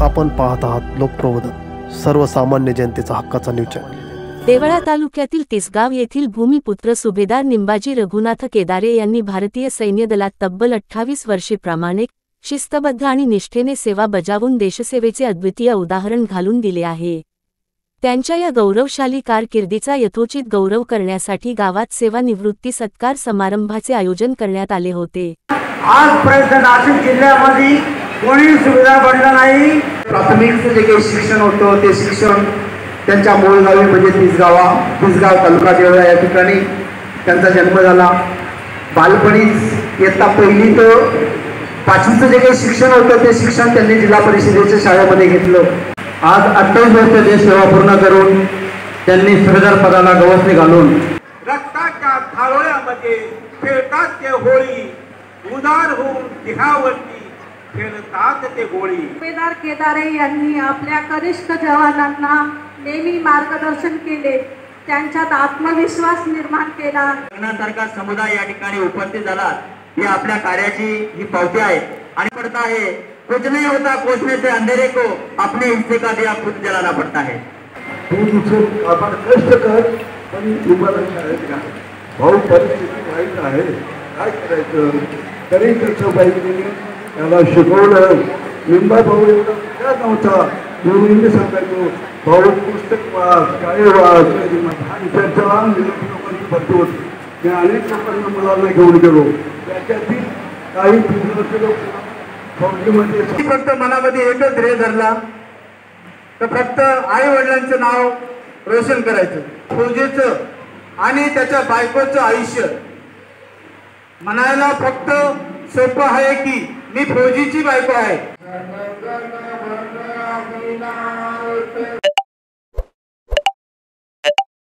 आपण पाहत आहात लोकप्रबोधन, सर्वसामान्य जनतेचा हक्काचा न्यूज चॅनल। देवळा तालुक्यातील तिसगाव येथील भूमिपुत्र सुभेदार निंबाजी रघुनाथ केदारे यांनी भारतीय सैन्य दलात तब्बल 28 वर्षे प्रामाणिक, शिस्तबद्ध आणि निष्ठेने सेवा बजावून देशसेवेचे अद्वितीय उदाहरण घालून दिले आहे। त्यांच्या या गौरवशाली कारकिर्दीचा यथोचित गौरव करण्यासाठी गावात सेवानिवृत्ती सत्कार समारंभाचे आयोजन करण्यात आले होते। आजपर्यंत नाशिक जिल्ह्यामध्ये कोणी सुविधा बनला नाही। प्राथमिकचं जे काही शिक्षण होतं ते शिक्षण त्यांच्या मूळ गावी म्हणजे तिसगाव तालुका देवळा या ठिकाणी त्यांचा जन्म झाला। बालपणीच इयत्ता पहिली तर पाचवीचं जे काही शिक्षण होतं ते शिक्षण त्यांनी जिल्हा परिषदेच्या शाळेमध्ये घेतलं। आज 28 वर्ष देश सेवा पूर्ण करून त्यांनी सुभेदार पदाला गवसणी घालून रक्ताच्या थारोळ्यामध्ये खेळतात ते होळी, उदार होऊन देहावरती खेळतात ते होळी। सुभेदार केदारे यांनी आपल्या कनिष्ठ जवानांना नेहमी मार्गदर्शन केले, त्यांच्यात आत्मविश्वास निर्माण केला। लग्नासारखा समुदाय या ठिकाणी उपस्थित झाला, ही आपल्या कार्याची ही पावती आहे आणि पडता है कुछ नहीं होता कोसने से अंधेरे को अपने हिस्से का दिया खुद जलाना पड़ता है। आपण कष्ट कर पण तुम्हाला शाळेत घ्या। भाऊ परिस्थिती वाईट आहे, काय करायचं तरी त्याचं बाईने त्याला शिकवलं। निंबा भाऊ एवढा क्या नव्हता, मी सांगायचो भाऊ पुस्तक वाच, काय वाच, भरतो मी अनेक लोकांना मुलांना घेऊन गेलो। त्याच्यातील काही फक्त मनामध्ये एकच ध्येय धरला तर फक्त आई वडिलांचं नाव रोशन करायचं। फौजीचं आणि त्याच्या बायकोचं आयुष्य म्हणायला फक्त सोपं आहे की मी फौजीची बायको आहे।